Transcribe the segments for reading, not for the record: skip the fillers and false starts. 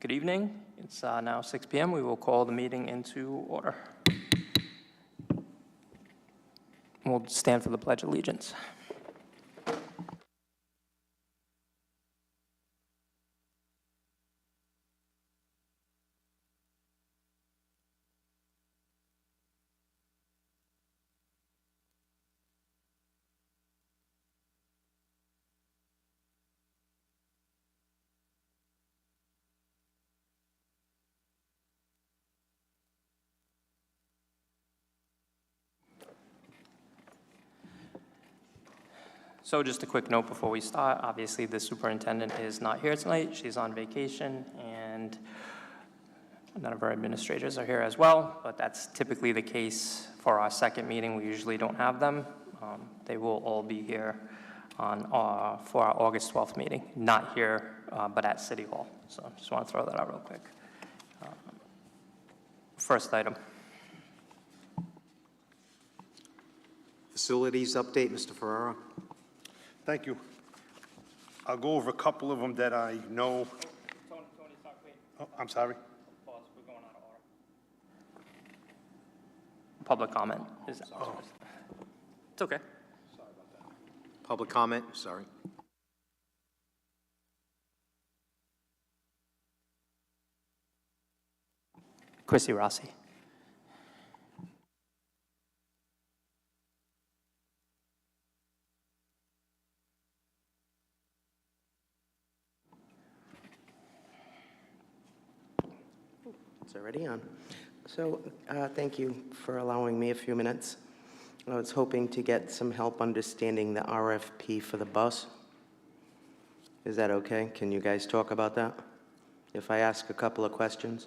Good evening. It's now 6 p.m. We will call the meeting into order. We'll stand for the Pledge of Allegiance. So just a quick note before we start. Obviously, the superintendent is not here tonight. She's on vacation, and none of our administrators are here as well, but that's typically the case for our second meeting. We usually don't have them. They will all be here on for our August 12th meeting. Not here, but at City Hall. So just want to throw that out real quick. First item. Facilities update, Mr. Ferrara. Thank you. I'll go over a couple of them that I know. Tony, stop, wait. Oh, I'm sorry. Pause, we're going out of order. Public comment is It's okay. Sorry about that. Public comment, sorry. Chrissy Rossi. It's already on. So thank you for allowing me a few minutes. I was hoping to get some help understanding the RFP for the bus. Is that okay? Can you guys talk about that? If I ask a couple of questions?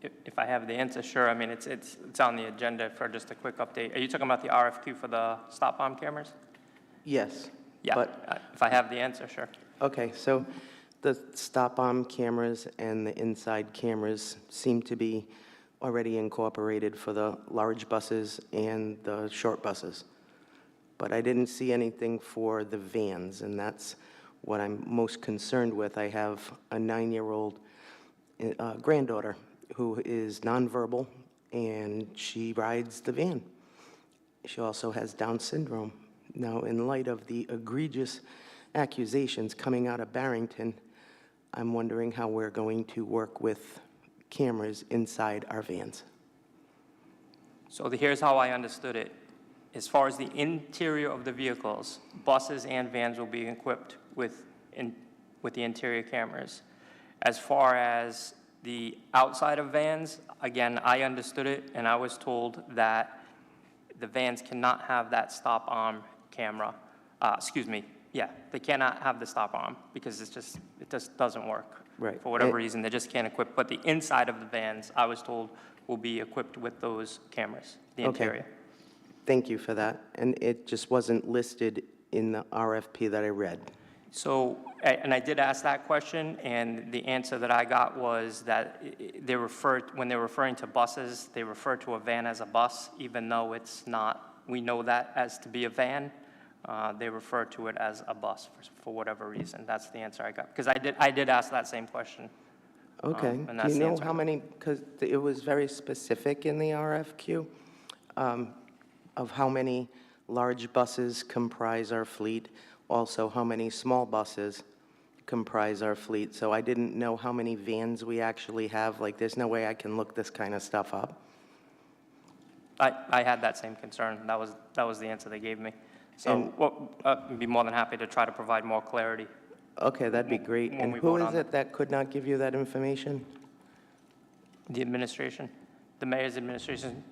If I have the answer, sure. I mean, it's on the agenda for just a quick update. Are you talking about the RFQ for the stop arm cameras? Yes. Yeah, But, if I have the answer, sure. okay, so the stop-arm cameras and the inside cameras seem to be already incorporated for the large buses and the short buses. But I didn't see anything for the vans, and that's what I'm most concerned with. I have a 9-year-old granddaughter who is nonverbal, and she rides the van. She also has Down syndrome. Now, in light of the egregious accusations coming out of Barrington, I'm wondering how we're going to work with cameras inside our vans. So here's how I understood it. As far as the interior of the vehicles, buses and vans will be equipped with the interior cameras. As far as the outside of vans, again, I understood it, and I was told that the vans cannot have that stop arm camera. They cannot have the stop arm because it just doesn't work. Right. For whatever reason, they just can't equip. But the inside of the vans, I was told, will be equipped with those cameras, the interior. Thank you for that. And it just wasn't listed in the RFP that I read. So, and I did ask that question, and the answer that I got was that when they're referring to buses, they refer to a van as a bus, even though it's not. We know that as to be a van. They refer to it as a bus for whatever reason. That's the answer I got. Because I did ask that same question. Okay. And Do that's you the know answer. how many, because it was very specific in the RFQ, of how many large buses comprise our fleet, also how many small buses comprise our fleet. So I didn't know how many vans we actually have. Like, there's no way I can look this kind of stuff up. I had that same concern. That was the answer they gave me. So I'd be more than happy to try to provide more clarity. Okay, that'd be great. And who is it that could not give you that information? The administration, the mayor's administration.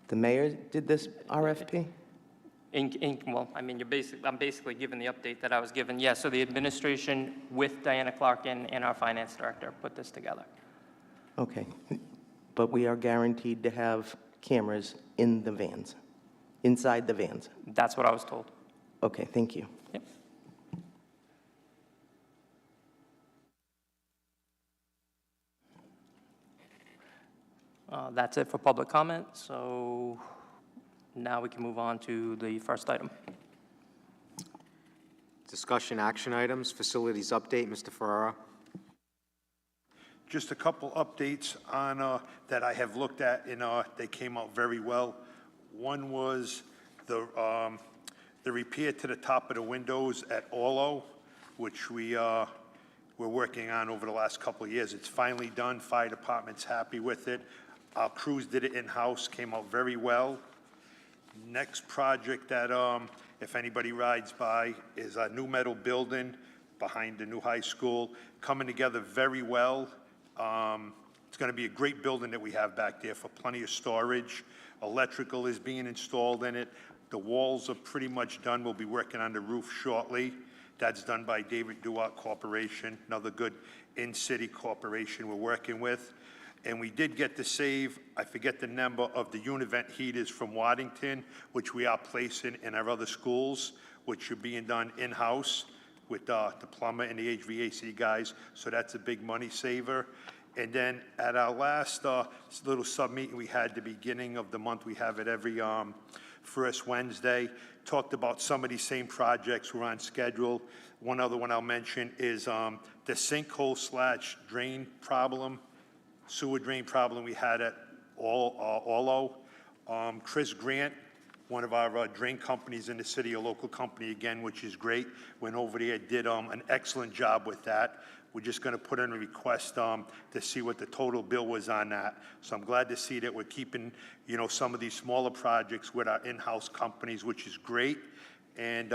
The mayor did this RFP? Well, I mean, I'm basically given the update that I was given. Yeah, so the administration with Diana Clark and our finance director put this together. Okay. But we are guaranteed to have cameras in the vans, inside the vans? That's what I was told. Okay, thank you. Yep. That's it for public comment. So now we can move on to the first item. Discussion action items, facilities update, Mr. Ferrara. Just a couple updates on, that I have looked at, and they came out very well. One was the repair to the top of the windows at Orlo, which we're working on over the last couple of years. It's finally done. Fire department's happy with it. Our crews did it in-house, came out very well. Next project that, if anybody rides by, is a new metal building behind the new high school, coming together very well. It's going to be a great building that we have back there for plenty of storage. Electrical is being installed in it. The walls are pretty much done. We'll be working on the roof shortly. That's done by David Duart Corporation, another good in-city corporation we're working with. And we did get to save, I forget the number of the univent heaters from Waddington, which we are placing in our other schools, which are being done in-house with the plumber and the HVAC guys. So that's a big money saver. And then at our last little sub-meeting we had the beginning of the month, we have it every first Wednesday, talked about some of these same projects. We're on schedule. One other one I'll mention is the sinkhole/drain problem, sewer drain problem we had at Orlo. Chris Grant, one of our drain companies in the city, a local company again, which is great, went over there, did an excellent job with that. We're just going to put in a request to see what the total bill was on that. So I'm glad to see that we're keeping, you know, some of these smaller projects with our in-house companies, which is great. And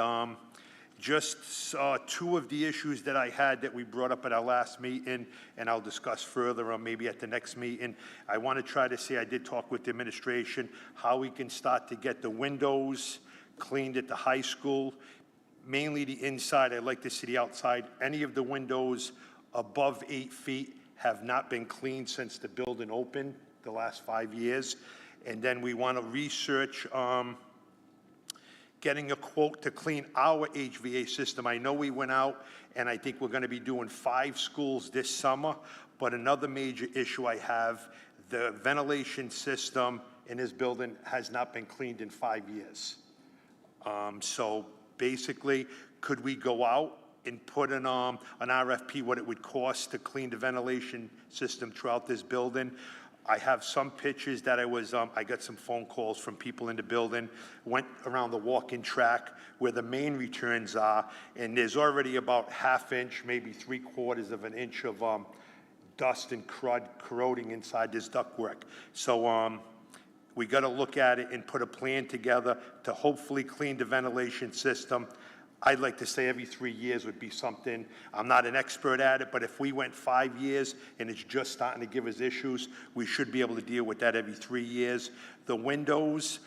just two of the issues that I had that we brought up at our last meeting, and I'll discuss further or maybe at the next meeting. I want to try to see, I did talk with the administration, how we can start to get the windows cleaned at the high school. Mainly the inside. I'd like to see the outside. Any of the windows above 8 feet have not been cleaned since the building opened the last 5 years. And then we want to research getting a quote to clean our HVAC system. I know we went out, and I think we're going to be doing 5 schools this summer, but another major issue I have, the ventilation system in this building has not been cleaned in 5 years. So basically, could we go out and put an RFP, what it would cost to clean the ventilation system throughout this building? I have some pictures that I got some phone calls from people in the building, went around the walk-in track where the main returns are, and there's already about 1/2 inch, maybe 3/4 of an inch of dust and crud corroding inside this ductwork. So we got to look at it and put a plan together to hopefully clean the ventilation system. I'd like to say every 3 years would be something. I'm not an expert at it, but if we went 5 years and it's just starting to give us issues, we should be able to deal with that every 3 years. The windows,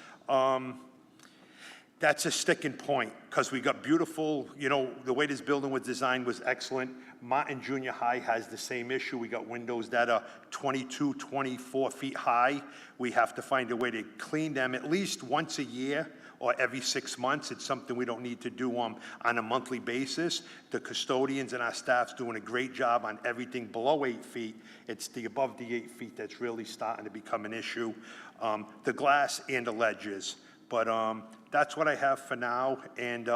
that's a sticking point because we got beautiful, you know, the way this building was designed was excellent. Martin Junior High has the same issue. We got windows that are 22, 24 feet high. We have to find a way to clean them at least once a year or every 6 months. It's something we don't need to do on a monthly basis. The custodians and our staff's doing a great job on everything below 8 feet. It's the above the 8 feet that's really starting to become an issue. The glass and the ledges. But that's what I have for now, and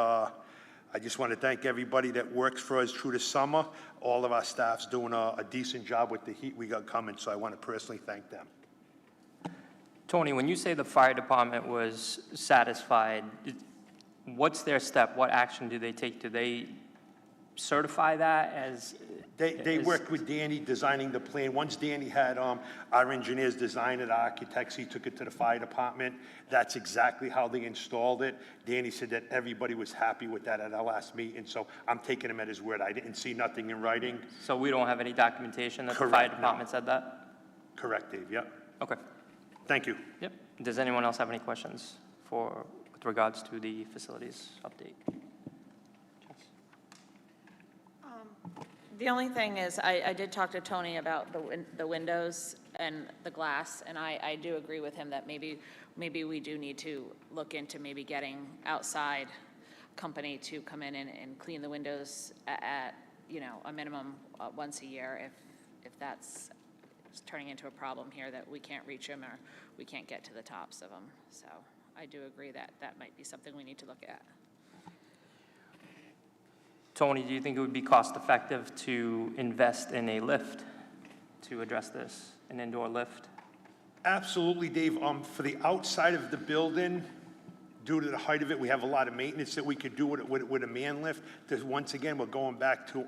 I just want to thank everybody that works for us through the summer. All of our staff's doing a decent job with the heat we got coming, so I want to personally thank them. Tony, when you say the fire department was satisfied, what's their step? What action do they take? Do they certify that as? They worked with Danny designing the plan. Once Danny had our engineers design it, architects, he took it to the fire department. That's exactly how they installed it. Danny said that everybody was happy with that at our last meeting, so I'm taking him at his word. I didn't see nothing in writing. So we don't have any documentation that Correct, the fire department no. said that? Correct, Dave, yep. Okay. Thank you. Yep. Does anyone else have any questions with regards to the facilities update? The only thing is, I did talk to Tony about the windows and the glass, and I do agree with him that maybe we do need to look into maybe getting outside company to come in and clean the windows at you know, a minimum once a year if that's turning into a problem here that we can't reach them or we can't get to the tops of them. So I do agree that that might be something we need to look at. Tony, do you think it would be cost effective to invest in a lift to address this, an indoor lift? Absolutely, Dave. For the outside of the building, due to the height of it, we have a lot of maintenance that we could do with a man lift. Once again, we're going back to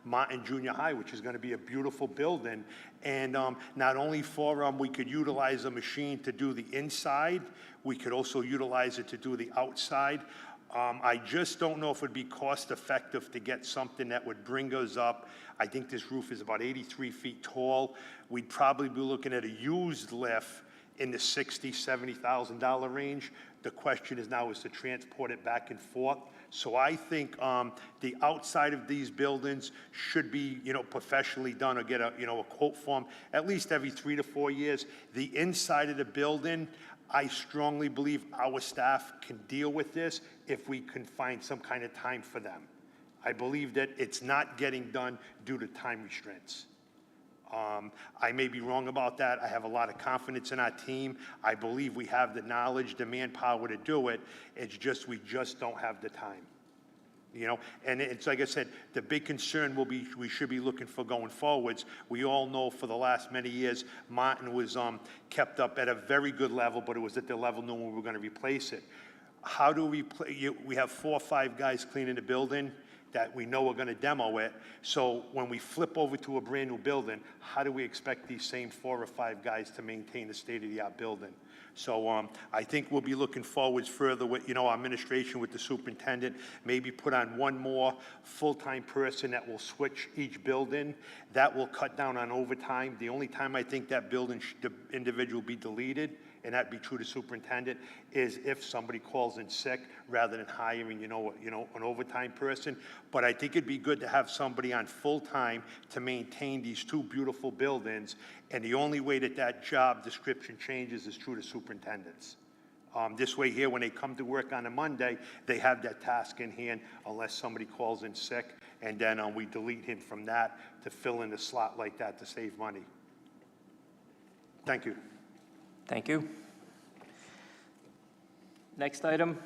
Martin Junior High, which is going to be a beautiful building. And not only for, we could utilize a machine to do the inside, we could also utilize it to do the outside. I just don't know if it'd be cost effective to get something that would bring us up. I think this roof is about 83 feet tall. We'd probably be looking at a used lift in the $60,000, $70,000 range. The question is now is to transport it back and forth. So I think the outside of these buildings should be, professionally done, or get a quote form at least every 3 to 4 years. The inside of the building, I strongly believe our staff can deal with this if we can find some kind of time for them. I believe that it's not getting done due to time restraints. I may be wrong about that. I have a lot of confidence in our team. I believe we have the knowledge, the manpower to do it. It's just, we just don't have the time. And it's like I said, the big concern will be, we should be looking for going forwards. We all know for the last many years, Martin was kept up at a very good level, but it was at the level no one were going to replace it. How do we we have 4 or 5 guys cleaning the building that we know are going to demo it. So when we flip over to a brand new building, how do we expect these same 4 or 5 guys to maintain the state-of-the-art building? So I think we'll be looking forwards further with, our administration, with the superintendent, maybe put on one more full-time person that will switch each building. That will cut down on overtime. The only time I think that building, the individual be deleted, and that'd be true to superintendent, is if somebody calls in sick rather than hiring, an overtime person. But I think it'd be good to have somebody on full-time to maintain these 2 beautiful buildings. And the only way that job description changes is through the superintendents. This way here, when they come to work on a Monday, they have that task in hand unless somebody calls in sick. And then we delete him from that to fill in the slot like that to save money. Thank you. Thank you. Next item.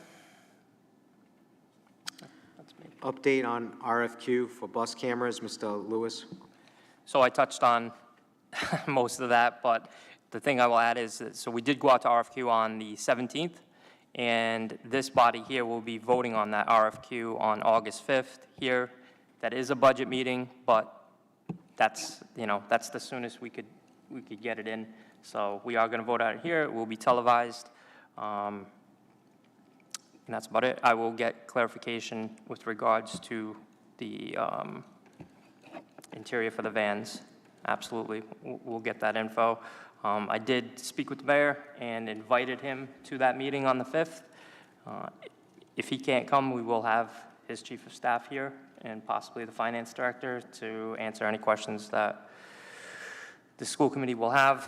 That's me. Update on RFQ for bus cameras, Mr. Lewis. So I touched on most of that, but the thing I will add is that, so we did go out to RFQ on the 17th, and this body here will be voting on that RFQ on August 5th here. That is a budget meeting, but that's, that's the soonest we could get it in. So we are going to vote out here. It will be televised. And that's about it. I will get clarification with regards to the interior for the vans. Absolutely. We'll get that info. I did speak with the mayor and invited him to that meeting on the 5th. If he can't come, we will have his chief of staff here and possibly the finance director to answer any questions that the school committee will have.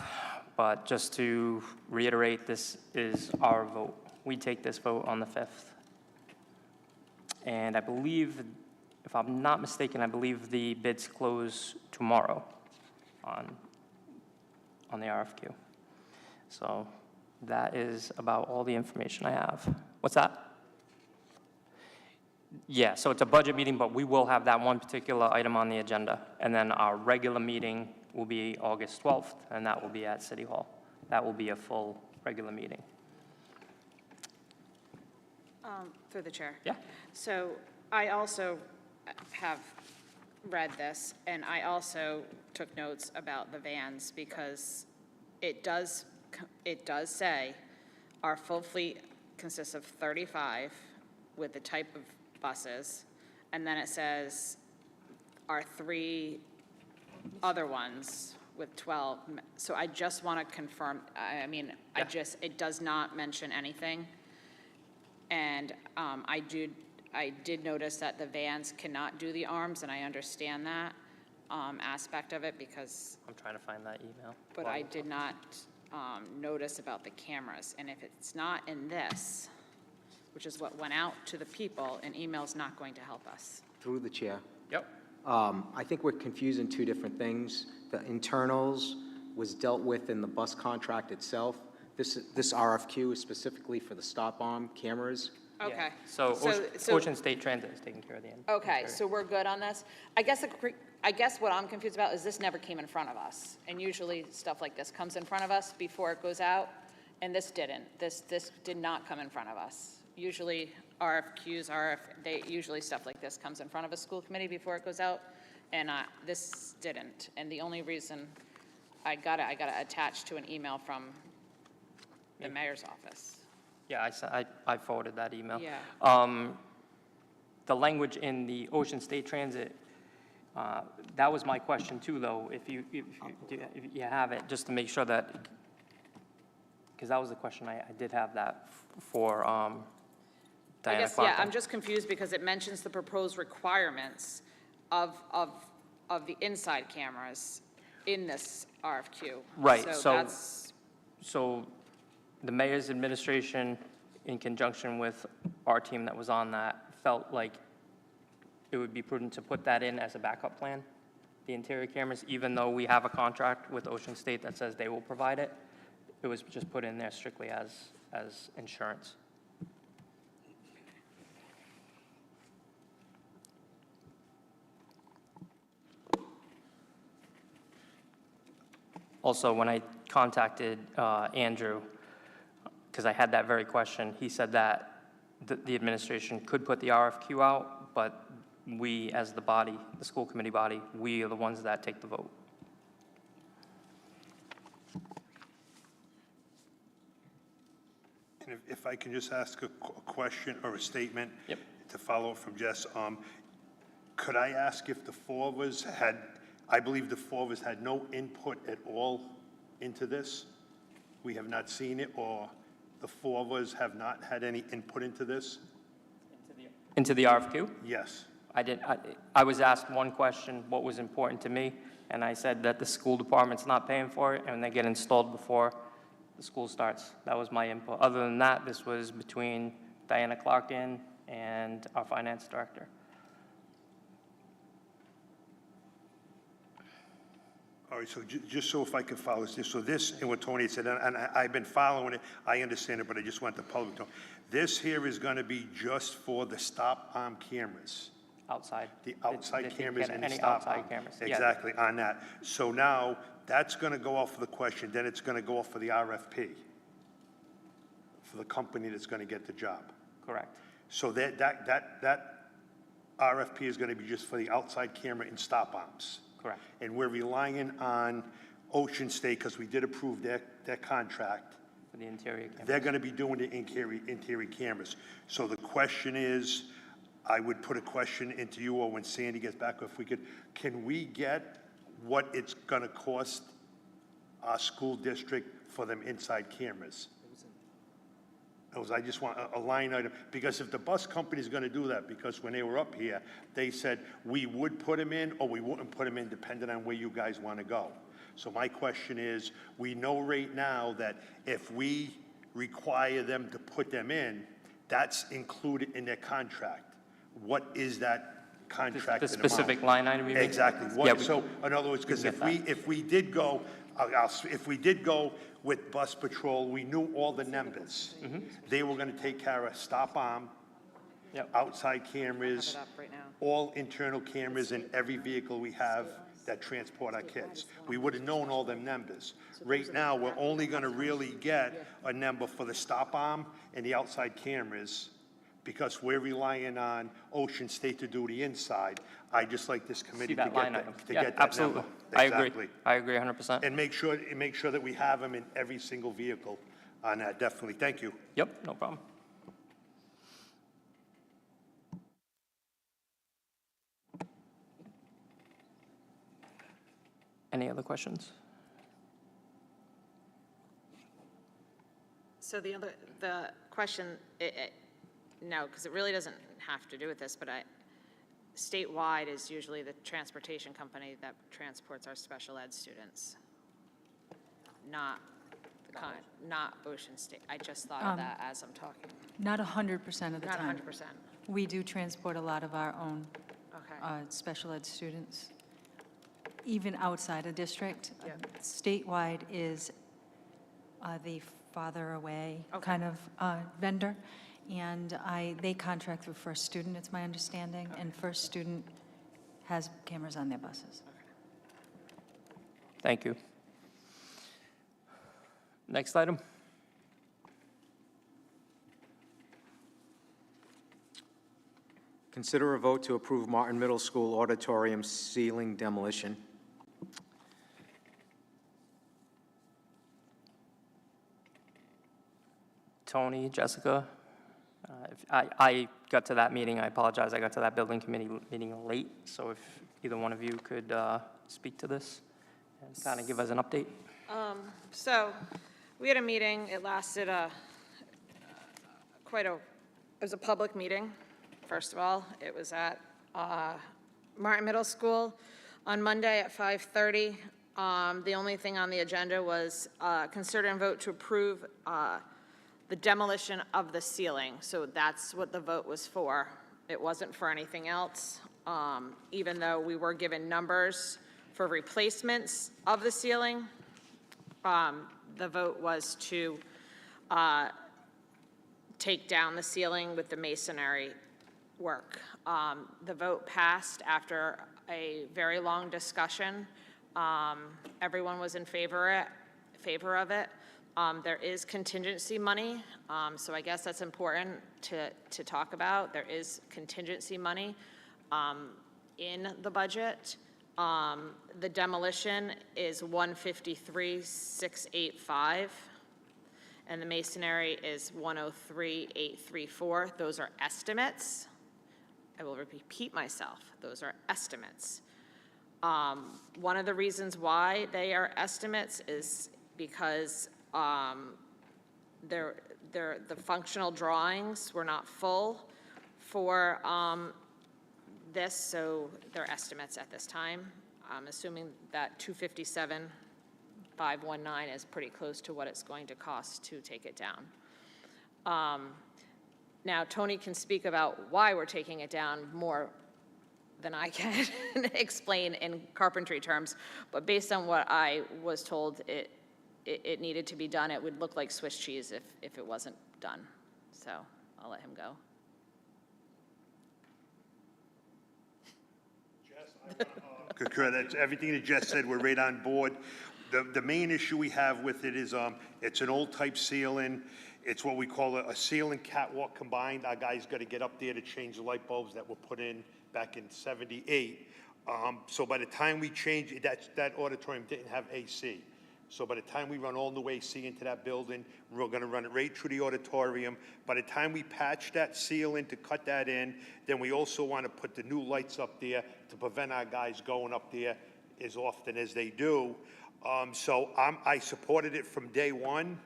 But just to reiterate, this is our vote. We take this vote on the 5th. And I believe, if I'm not mistaken, I believe the bids close tomorrow on the RFQ. So that is about all the information I have. What's that? Yeah, so it's a budget meeting, but we will have that one particular item on the agenda. And then our regular meeting will be August 12th, and that will be at City Hall. That will be a full regular meeting. Through the chair. Yeah. So I also have read this, and I also took notes about the vans because it does say our full fleet consists of 35 with the type of buses, and then it says our 3 other ones with 12. So I just want to confirm, it does not mention anything. And I did notice that the vans cannot do the arms, and I understand that aspect of it because. I'm trying to find that email. But I did not notice about the cameras. And if it's not in this, which is what went out to the people, an email's not going to help us. Through the chair. Yep. I think we're confusing 2 different things. The internals was dealt with in the bus contract itself. This RFQ is specifically for the stop arm cameras. Okay. Yeah. So So- Ocean State Transit is taking care of the end. Okay, interior. so we're good on this? I guess what I'm confused about is this never came in front of us. And usually stuff like this comes in front of us before it goes out, and this didn't. This did not come in front of us. Usually RFQs, usually stuff like this comes in front of a school committee before it goes out, and this didn't. And the only reason I got it attached to an email from the mayor's office. Yeah, I forwarded that email. Yeah. The language in the Ocean State Transit, that was my question too, though, if you have it, just to make sure that, because that was the question, I did have that for I Diana guess, yeah, Clark. I'm just confused because it mentions the proposed requirements of the inside cameras in this RFQ. Right, So so- that's, So the mayor's administration, in conjunction with our team that was on that, felt like it would be prudent to put that in as a backup plan, the interior cameras, even though we have a contract with Ocean State that says they will provide it. It was just put in there strictly as insurance. Also, when I contacted Andrew, because I had that very question, he said that the administration could put the RFQ out, but we, as the body, the school committee body, we are the ones that take the vote. And if I can just ask a question or a statement? Yep. To follow up from Jess, could I ask if the four of us had, I believe the four of us had no input at all into this? We have not seen it, or the four of us have not had any input into this? Into the RFQ? Yes. I was asked one question, what was important to me, and I said that the school department's not paying for it, and they get installed before the school starts. That was my input. Other than that, this was between Diana Clarkin and our finance director. All right, so just so if I could follow this, so this, and what Tony said, and I've been following it, I understand it, but I just want the public to know. This here is going to be just for the stop-arm cameras. Outside. The outside They cameras can't- and the any stop outside arm. cameras, yeah. Exactly, on that. So now, that's going to go off for the question, then it's going to go off for the RFP, for the company that's going to get the job. Correct. So that RFP is going to be just for the outside camera and stop arms. Correct. And we're relying on Ocean State, because we did approve their contract. For the interior camera. They're going to be doing the interior cameras. So the question is, I would put a question into you, or when Sandy gets back, if we could, can we get what it's going to cost our school district for them inside cameras? I just want a line item, because if the bus company is going to do that, because when they were up here, they said we would put them in or we wouldn't put them in depending on where you guys want to go. So my question is, we know right now that if we require them to put them in, that's included in their contract. What is that contract? The specific line item you mean? Exactly. Yeah, So in other words, because get if we did go, if we did go with bus patrol, we knew all the numbers. They were going to take care of stop arm, Yep. outside cameras, Have it up right now. all internal cameras in every vehicle we have that transport our kids. We would have known all them numbers. Right now, we're only going to really get a number for the stop arm and the outside cameras, because we're relying on Ocean State to do the inside. I just like this committee See to that line get item. that, to Yeah, get that absolutely. number. I agree. Exactly. I agree 100%. And make sure that we have them in every single vehicle on that, definitely. Thank you. Yep, no problem. Any other questions? So the question, no, because it really doesn't have to do with this, but statewide is usually the transportation company that transports our special ed students, not Ocean State. I just thought of that as I'm talking. Not 100% of the Not time. 100%. We do transport a lot of our own Okay. special ed students, even outside of district. Yeah. Statewide is the farther away Okay. kind of vendor, and they contract through First Student, it's my understanding, and First Student has cameras on their buses. Thank you. Next item. Consider a vote to approve Martin Middle School auditorium ceiling demolition. Tony, Jessica, if I got to that meeting, I apologize, I got to that building committee meeting late, so if either one of you could speak to this and kind of give us an update. So, we had a meeting, it lasted it was a public meeting, first of all. It was at Martin Middle School on Monday at 5:30. The only thing on the agenda was consider and vote to approve the demolition of the ceiling. So that's what the vote was for. It wasn't for anything else, even though we were given numbers for replacements of the ceiling. The vote was to take down the ceiling with the masonry work. The vote passed after a very long discussion. Everyone was in favor of it. There is contingency money, so I guess that's important to talk about. There is contingency money in the budget. The demolition is $153,685, and the masonry is $103,834. Those are estimates. I will repeat myself. Those are estimates. One of the reasons why they are estimates is because the functional drawings were not full for this, so they're estimates at this time. I'm assuming that 257,519 is pretty close to what it's going to cost to take it down. Now, Tony can speak about why we're taking it down more than I can explain in carpentry terms, but based on what I was told, it needed to be done. It would look like Swiss cheese if it wasn't done. So I'll let him go. Concur, that's everything that Jess said, we're right on board. The main issue we have with it is, it's an old type ceiling. It's what we call a ceiling catwalk combined. Our guys got to get up there to change the light bulbs that were put in back in '78. So by the time we change it, that auditorium didn't have AC. So by the time we run all new AC into that building, we're gonna run it right through the auditorium. By the time we patch that ceiling to cut that in, then we also wanna put the new lights up there to prevent our guys going up there as often as they do. So I supported it from day one.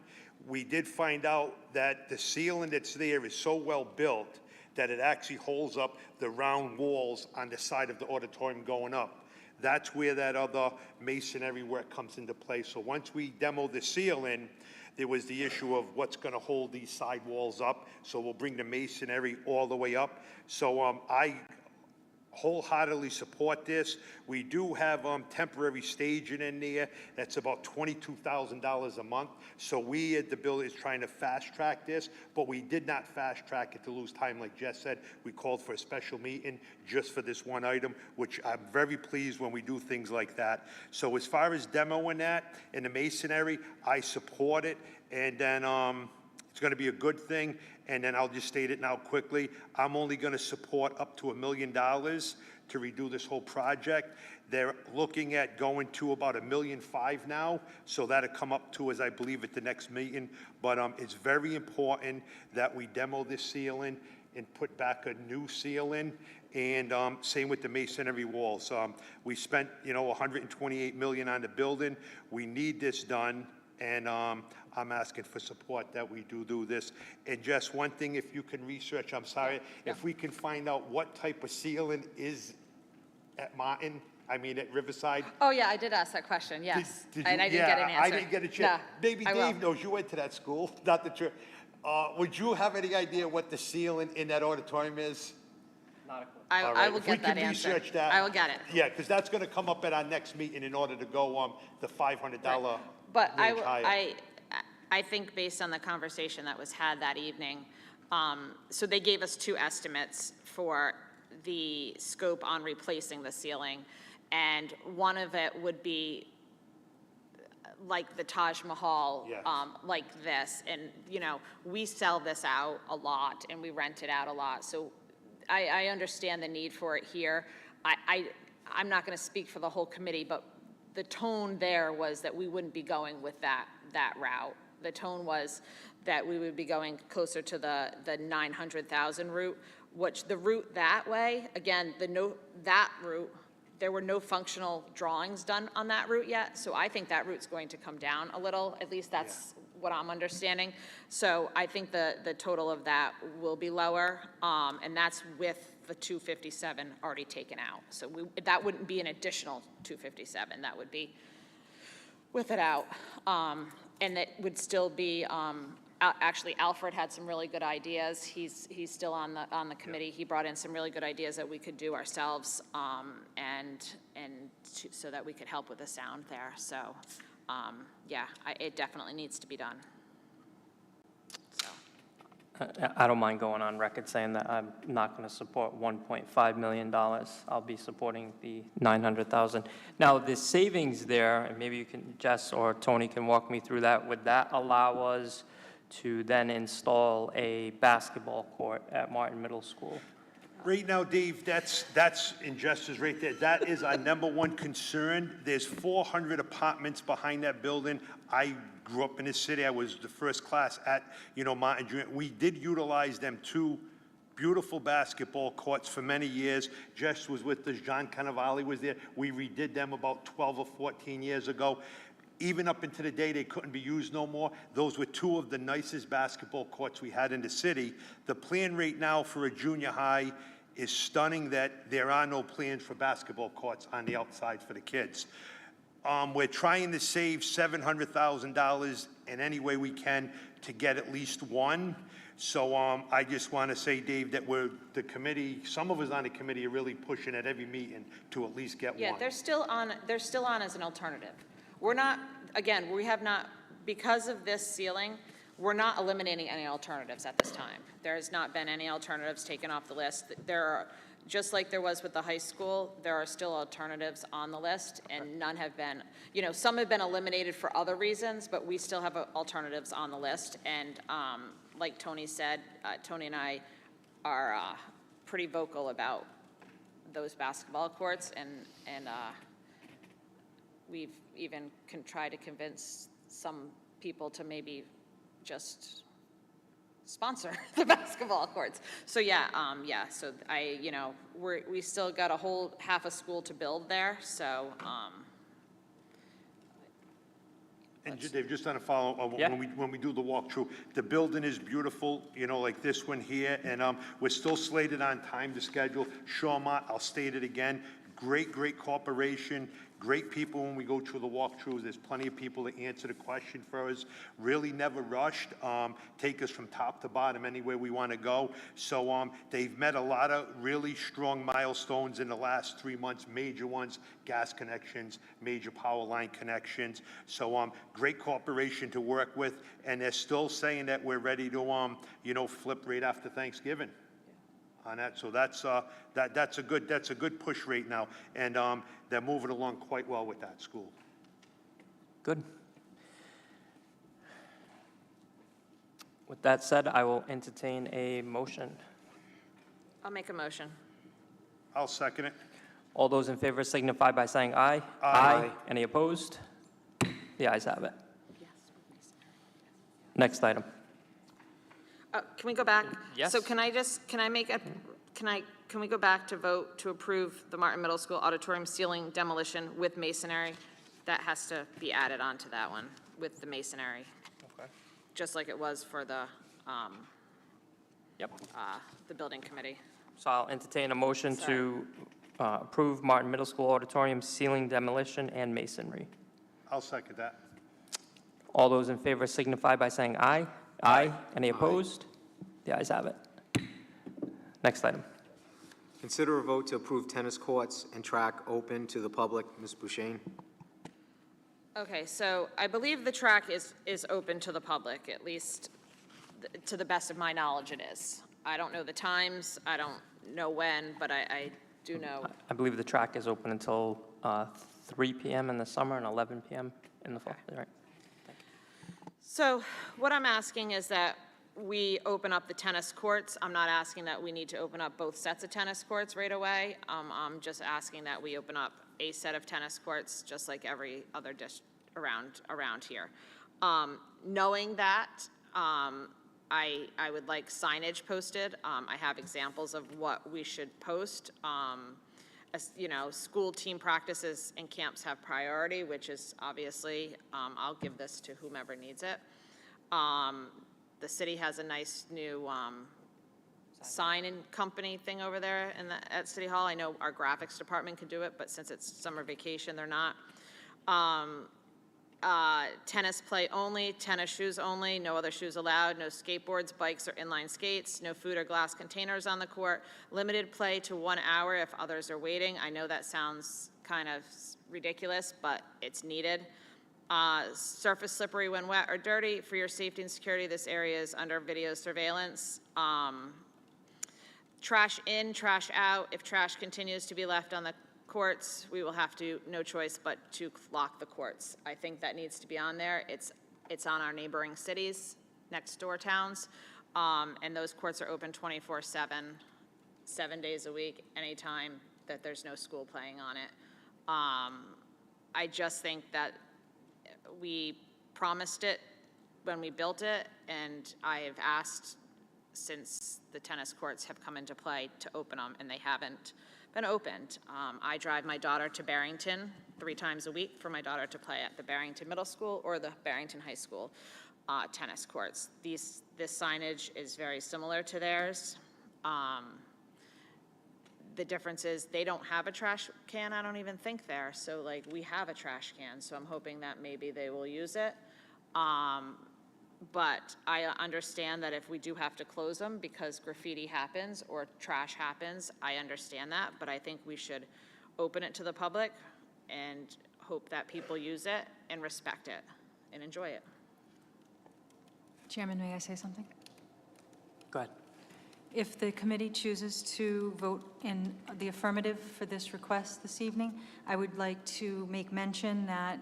We did find out that the ceiling that's there is so well built that it actually holds up the round walls on the side of the auditorium going up. That's where that other masonry work comes into play. So once we demo the ceiling, there was the issue of what's gonna hold these side walls up. So we'll bring the masonry all the way up. So I wholeheartedly support this. We do have temporary staging in there. That's about $22,000 a month. So we at the building is trying to fast track this, but we did not fast track it to lose time. Like Jess said, we called for a special meeting just for this one item, which I'm very pleased when we do things like that. So as far as demoing that in the masonry, I support it. And then it's going to be a good thing, and then I'll just state it now quickly. I'm only going to support up to $1 million to redo this whole project. They're looking at going to about $1.5 million now, so that'll come up to, as I believe, at the next meeting. But it's very important that we demo this ceiling and put back a new ceiling, and same with the masonry walls. We spent, $128 million on the building. We need this done. And I'm asking for support that we do this. And just one thing, if you can research, I'm sorry, if we can find out what type of ceiling is at Martin, at Riverside. Oh, yeah, I did ask that question, yes. Did And you? I didn't get an answer. I didn't get a chance. No, Maybe I will. Dave knows, you went to that school, not the church. Would you have any idea what the ceiling in that auditorium is? Not a clue. I All will right, get that answer. If we can research that. I will get it. Yeah, because that's going to come up at our next meeting in order to go the $500 But range higher. I think based on the conversation that was had that evening, So they gave us two estimates for the scope on replacing the ceiling, and one of it would be like the Taj Mahal, Yes. like this, and, you know, we sell this out a lot, and we rent it out a lot, so I understand the need for it here. I'm not gonna speak for the whole committee, but the tone there was that we wouldn't be going with that route. The tone was that we would be going closer to the 900,000 route, which the route that way, again, that route, there were no functional drawings done on that route yet, so I think that route's going to come down a little, at least that's what I'm understanding. So I think the total of that will be lower, and that's with the 257 already taken out. So that wouldn't be an additional 257, that would be with it out. And it would still be, actually, Alfred had some really good ideas. He's still on the committee. He brought in some really good ideas that we could do ourselves, so that we could help with the sound there. So, yeah, it definitely needs to be done. So, I don't mind going on record saying that I'm not going to support $1.5 million. I'll be supporting the 900,000. Now, the savings there, and maybe you can, Jess or Tony can walk me through that, would that allow us to then install a basketball court at Martin Middle School? Right now, Dave, that's injustice right there. That is our number one concern. There's 400 apartments behind that building. I grew up in this city. I was the first class at, Martin Junior. We did utilize them two beautiful basketball courts for many years. Jess was with us. John Cannavale was there. We redid them about 12 or 14 years ago. Even up into the day, they couldn't be used no more. Those were two of the nicest basketball courts we had in the city. The plan right now for a junior high is stunning that there are no plans for basketball courts on the outside for the kids. We're trying to save $700,000 in any way we can to get at least one. So I just want to say, Dave, that the committee, some of us on the committee are really pushing at every meeting to at least get one. yeah, they're still on as an alternative. We're not, again, we have not, because of this ceiling, we're not eliminating any alternatives at this time. There has not been any alternatives taken off the list. There are, just like there was with the high school, there are still alternatives on the list, and none have been, some have been eliminated for other reasons, but we still have alternatives on the list. And like Tony said, Tony and I are pretty vocal about those basketball courts, and we've even tried to convince some people to maybe just sponsor the basketball courts. So yeah, so we still got a whole half a school to build there, so. And Dave, just on a follow, Yeah. when we do the walkthrough, the building is beautiful, like this one here, and we're still slated on time to schedule. Shawmut, I'll state it again, great cooperation, great people when we go through the walkthroughs. There's plenty of people that answer the question for us, really never rushed, take us from top to bottom anywhere we want to go. So they've met a lot of really strong milestones in the last 3 months, major ones, gas connections, major power line connections. So great cooperation to work with, and they're still saying that we're ready to, flip right after Thanksgiving on that. So that's a good push right now, and they're moving along quite well with that school. Good. With that said, I will entertain a motion. I'll make a motion. I'll second it. All those in favor signify by saying aye. Aye. Any opposed? The ayes have it. Next item. Can we go back? Yes. So can we go back to vote to approve the Martin Middle School auditorium ceiling demolition with masonry? That has to be added on to that one with the masonry, Okay. just like it was for the Yep. building committee. So I'll entertain a motion to approve Martin Middle School auditorium ceiling demolition and masonry. I'll second that. All those in favor signify by saying aye. Aye. Any opposed? The ayes have it. Next item. Consider a vote to approve tennis courts and track open to the public. Ms. Bouchane? Okay, so I believe the track is open to the public, at least to the best of my knowledge, it is. I don't know the times, I don't know when, but I do know. I believe the track is open until 3 PM in the summer and 11 PM in the fall, right? So what I'm asking is that we open up the tennis courts. I'm not asking that we need to open up both sets of tennis courts right away. I'm just asking that we open up a set of tennis courts, just like every other dish around here. Knowing that, I would like signage posted. I have examples of what we should post. As, you know, school team practices and camps have priority, which is obviously, I'll give this to whomever needs it. The city has a nice new sign and company thing over there at City Hall. I know our graphics department could do it, but since it's summer vacation, they're not. Tennis play only, tennis shoes only, no other shoes allowed, no skateboards, bikes, or inline skates, no food or glass containers on the court, limited play to 1 hour if others are waiting. I know that sounds kind of ridiculous, but it's needed. Surface slippery when wet or dirty. For your safety and security, this area is under video surveillance. Trash in, trash out. If trash continues to be left on the courts, we will have to, no choice but to lock the courts. I think that needs to be on there. It's on our neighboring cities, next door towns, and those courts are open 24/7, 7 days a week, anytime that there's no school playing on it. I just think that we promised it when we built it, and I have asked since the tennis courts have come into play to open them, and they haven't been opened. I drive my daughter to Barrington 3 times a week for my daughter to play at the Barrington Middle School or the Barrington High School tennis courts. This signage is very similar to theirs. The difference is they don't have a trash can, I don't even think there. So like we have a trash can, so I'm hoping that maybe they will use it. But I understand that if we do have to close them because graffiti happens or trash happens, I understand that, but I think we should open it to the public and hope that people use it and respect it and enjoy it. Chairman, may I say something? Go ahead. If the committee chooses to vote in the affirmative for this request this evening, I would like to make mention that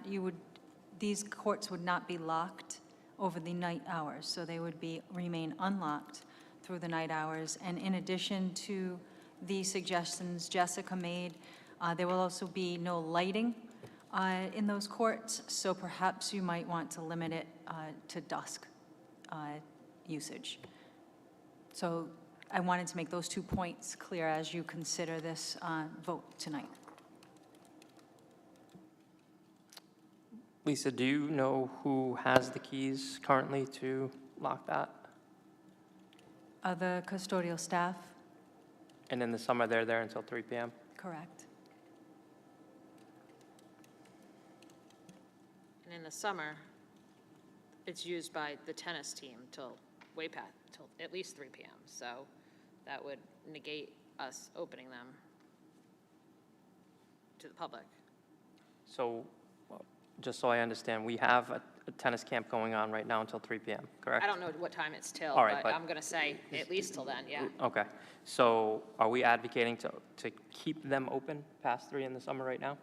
these courts would not be locked over the night hours, so they would remain unlocked through the night hours. And in addition to the suggestions Jessica made, there will also be no lighting in those courts, so perhaps you might want to limit it to dusk usage. So I wanted to make those 2 points clear as you consider this vote tonight. Lisa, do you know who has the keys currently to lock that? The custodial staff, And in the summer, they're there until 3 PM? correct. And in the summer, it's used by the tennis team till at least 3 PM. So that would negate us opening them to the public. So, just so I understand, we have a tennis camp going on right now until 3 PM, correct? I don't know what time it's till, All right, but but- I'm going to say at least till then, yeah. Okay, so are we advocating to keep them open past 3 in the summer right now?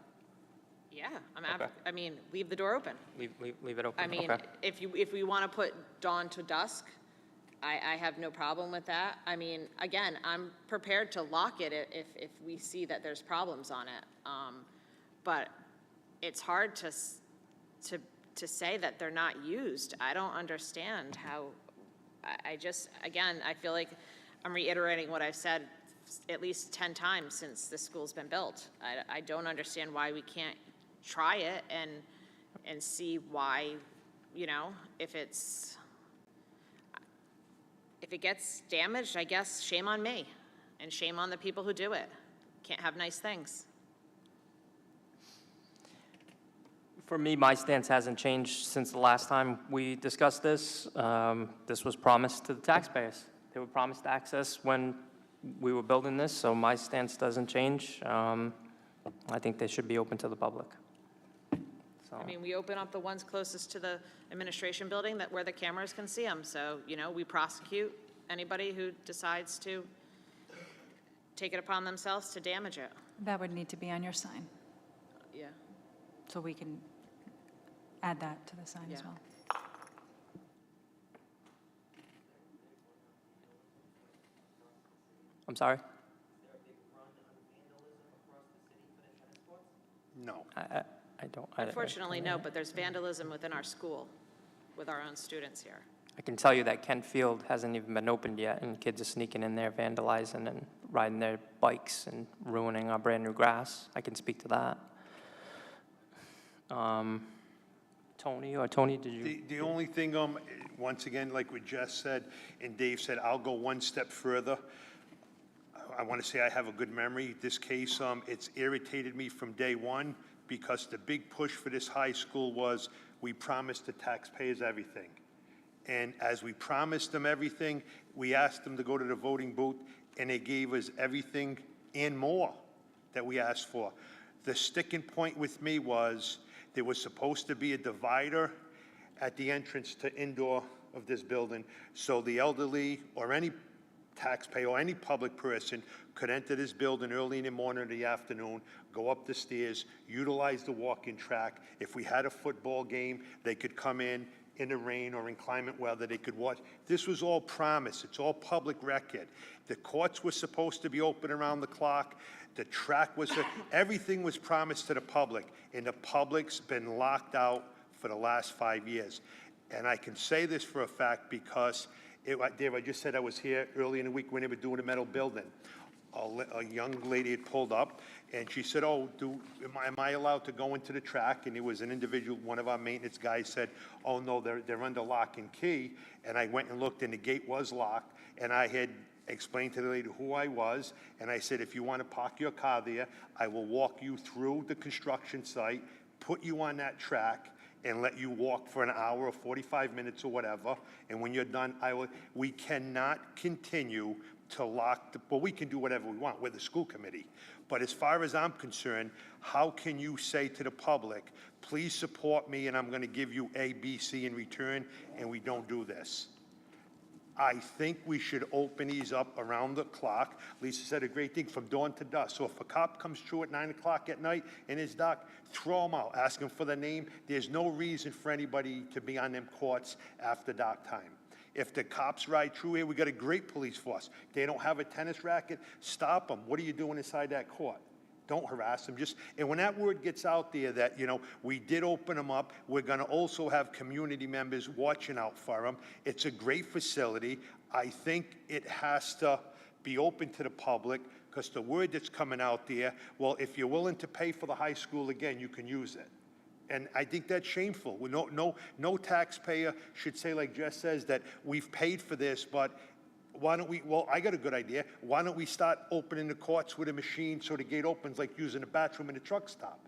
Yeah, Okay. I mean, leave the door open. Leave it open? I mean, Okay. if we want to put dawn to dusk, I have no problem with that. I mean, again, I'm prepared to lock it if we see that there's problems on it. But it's hard to say that they're not used. I don't understand how, I just, again, I feel like I'm reiterating what I've said at least 10 times since this school's been built. I don't understand why we can't try it and see why, you know, if it gets damaged, I guess shame on me and shame on the people who do it. Can't have nice things. For me, my stance hasn't changed since the last time we discussed this. This was promised to the taxpayers. They were promised access when we were building this, so my stance doesn't change. I think they should be open to the public. so. I mean, we open up the ones closest to the administration building that where the cameras can see them. So, you know, we prosecute anybody who decides to take it upon themselves to damage it. That would need to be on your sign, Yeah. so we can add that to the sign as Yeah. well. I'm sorry? No. I don't. I- Unfortunately, no, but there's vandalism within our school with our own students here. I can tell you that Kent Field hasn't even been opened yet, and kids are sneaking in there vandalizing and riding their bikes and ruining our brand-new grass. I can speak to that. Tony, did you? The only thing, once again, like what Jess said and Dave said, I'll go one step further. I want to say I have a good memory. This case, it's irritated me from day one because the big push for this high school was we promised the taxpayers everything. And as we promised them everything, we asked them to go to the voting booth, and they gave us everything and more that we asked for. The sticking point with me was there was supposed to be a divider at the entrance to indoor of this building, so the elderly or any taxpayer or any public person could enter this building early in the morning or the afternoon, go up the stairs, utilize the walk-in track. If we had a football game, they could come in the rain or inclement weather, they could watch. This was all promised. It's all public record. The courts were supposed to be open around the clock. The track was, everything was promised to the public, and the public's been locked out for the last 5 years. And I can say this for a fact because, Dave, I just said I was here early in the week when they were doing the metal building. A young lady had pulled up, and she said, oh, am I allowed to go into the track? And there was an individual, one of our maintenance guys said, oh, no, they're under lock and key. And I went and looked, and the gate was locked, and I had explained to the lady who I was, and I said, if you want to park your car there, I will walk you through the construction site, put you on that track, and let you walk for an hour or 45 minutes or whatever, and when you're done, we cannot continue to lock, well, we can do whatever we want, we're the school committee, but as far as I'm concerned, how can you say to the public, please support me and I'm going to give you A, B, C in return, and we don't do this? I think we should open these up around the clock. Lisa said a great thing, from dawn to dusk. So if a cop comes through at 9 o'clock at night and it's dark, throw them out, ask them for the name. There's no reason for anybody to be on them courts after dark time. If the cops ride through here, we got a great police force. They don't have a tennis racket, stop them. What are you doing inside that court? Don't harass them. And when that word gets out there that, you know, we did open them up, we're going to also have community members watching out for them. It's a great facility. I think it has to be open to the public because the word that's coming out there, well, if you're willing to pay for the high school again, you can use it. And I think that's shameful. No taxpayer should say, like Jess says, that we've paid for this, but why don't we, well, I got a good idea. Why don't we start opening the courts with a machine so the gate opens like using a bathroom in a truck stop?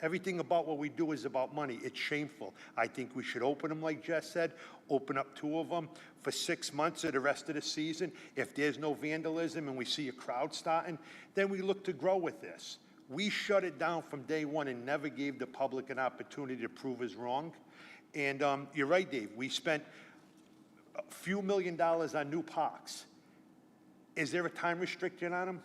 Everything about what we do is about money. It's shameful. I think we should open them, like Jess said, open up 2 of them for 6 months or the rest of the season. If there's no vandalism and we see a crowd starting, then we look to grow with this. We shut it down from day one and never gave the public an opportunity to prove us wrong. And you're right, Dave. We spent a few $1 million on new parks. Is there a time restriction on them?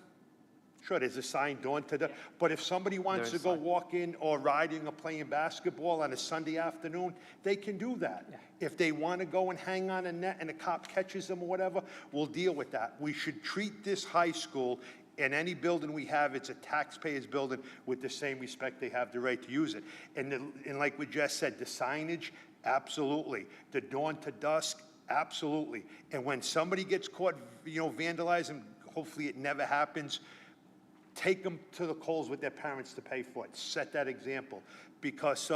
Sure, there's a sign dawn to the, but if somebody wants to go walking or riding or playing basketball on a Sunday afternoon, they can do that. Yeah. If they want to go and hang on a net and a cop catches them or whatever, we'll deal with that. We should treat this high school and any building we have, it's a taxpayer's building with the same respect they have the right to use it. And like we just said, the signage, absolutely. The dawn to dusk, absolutely. And when somebody gets caught, you know, vandalizing, hopefully it never happens, take them to the Coles with their parents to pay for it. Set that example. Because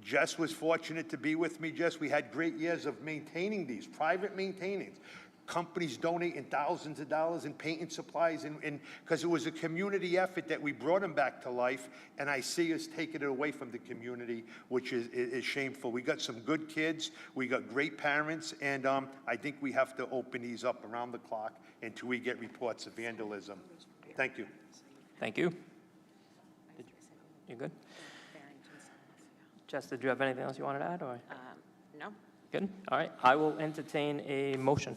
Jess was fortunate to be with me, Jess. We had great years of maintaining these, private maintenance. Companies donating thousands of dollars in painting supplies, and because it was a community effort that we brought them back to life, and I see us taking it away from the community, which is shameful. We got some good kids, we got great parents, and I think we have to open these up around the clock until we get reports of vandalism. Thank you. Thank you. You good? Jess, did you have anything else you wanted to add, or? No? Good, all right. I will entertain a motion.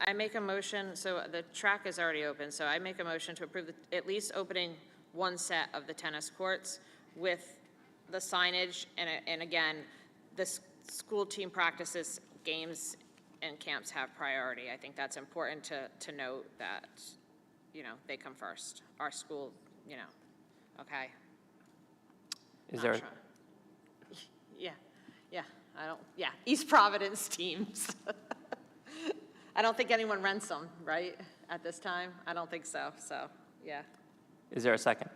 I make a motion, so the track is already open, so I make a motion to approve at least opening one set of the tennis courts with the signage, and again, school team practices, games, and camps have priority. I think that's important to note that, they come first. Our school, okay? Is Not there, trying- Yeah, East Providence teams. I don't think anyone rents them, right, at this time? I don't think so, yeah. is there a second?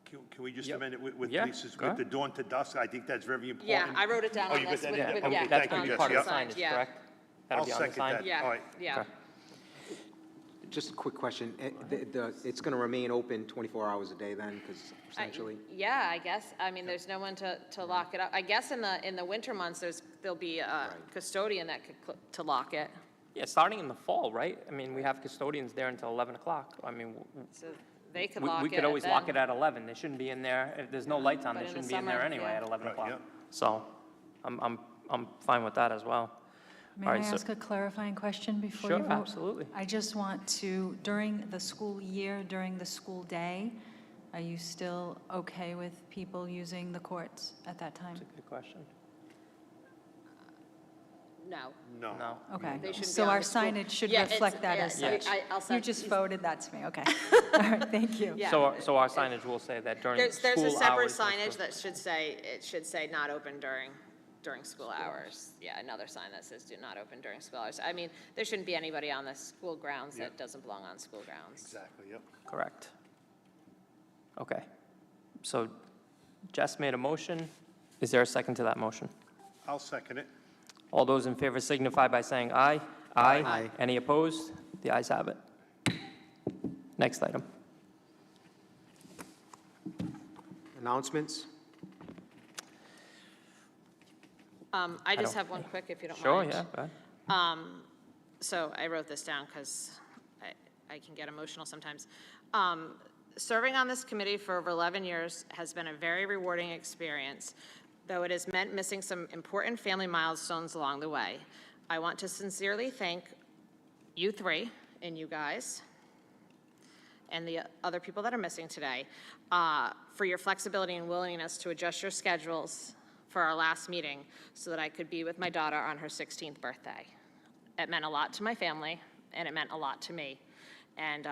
Can we just Yep. amend it with Yeah, Lisa's, go with the dawn to dusk? I think that's very important. Yeah, I wrote it down Oh, on you got this. that with- in there? with- Okay, yeah, That's thank going to you, be Jess. part of the Yep. signage, Yeah. correct? That'll I'll be on the second sign? that. Yeah, All right. yeah. Okay. Just a quick question. It's going to remain open 24 hours a day then, because essentially? Yeah, I guess. I mean, there's no one to lock it up. I guess in the winter months, there'll be a custodian that to lock it. Yeah, starting in the fall, right? I mean, we have custodians there until 11 o'clock. I mean, So they could lock it. we could always then. lock it at 11. They shouldn't be in there, if there's no lights on, But they in the shouldn't be in there summer, anyway yeah. at 11 Right, o'clock. yeah. So, I'm fine with that as well. May All I right, so- ask a clarifying question before you Sure, vote? absolutely. I just want to, during the school year, during the school day, are you still okay with people using the courts at that time? That's a good question. No. No. No. Okay, They shouldn't be so on our the school- signage should Yeah, it's- reflect that yeah, as yeah, such. I'll You send- just voted that to me, okay. All right, thank you. Yeah. So our signage will say that during There's school a separate hours, no signage school- that should say not open during school hours. Yeah, another sign that says do not open during school hours. I mean, there shouldn't be anybody on the school grounds that Yep. doesn't belong on school grounds. Exactly, yep. Correct. Okay. So Jess made a motion. Is there a second to that motion? I'll second it. All those in favor signify by saying aye. Aye. Aye. Any opposed? The ayes have it. Next item. Announcements? I just don't- have one quick, if you don't Sure, mind. yeah, go ahead. So I wrote this down because I can get emotional sometimes. Serving on this committee for over 11 years has been a very rewarding experience, though it has meant missing some important family milestones along the way. I want to sincerely thank you three and you guys and the other people that are missing today for your flexibility and willingness to adjust your schedules for our last meeting so that I could be with my daughter on her 16th birthday. It meant a lot to my family, and it meant a lot to me. And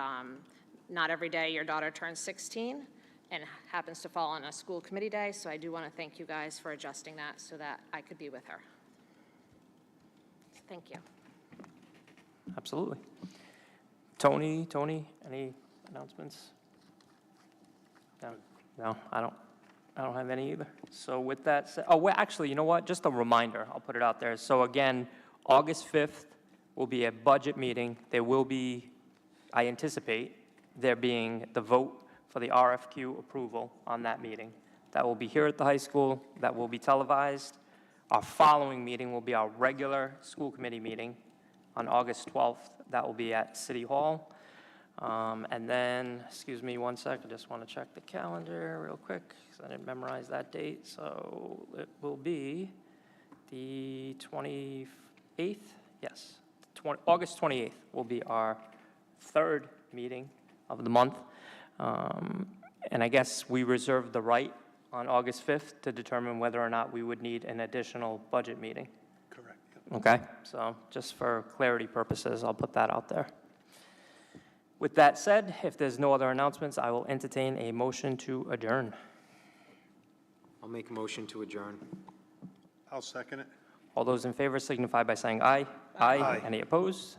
not every day your daughter turns 16 and happens to fall on a school committee day, so I do want to thank you guys for adjusting that so that I could be with her. Thank you. Absolutely. Tony, any announcements? No, I don't have any either. So with that said, oh, well, actually, you know what? Just a reminder, I'll put it out there. So again, August 5th will be a budget meeting. There will be, I anticipate, there being the vote for the RFQ approval on that meeting. That will be here at the high school, that will be televised. Our following meeting will be our regular school committee meeting on August 12th. That will be at City Hall. And then, excuse me one sec, I just want to check the calendar real quick, because I didn't memorize that date. So it will be the 28th, yes. August 28th will be our third meeting of the month. And I guess we reserve the right on August 5th to determine whether or not we would need an additional budget meeting. Correct, yep. Okay, so just for clarity purposes, I'll put that out there. With that said, if there's no other announcements, I will entertain a motion to adjourn. I'll make a motion to adjourn. I'll second it. All those in favor signify by saying aye. Aye. Any opposed?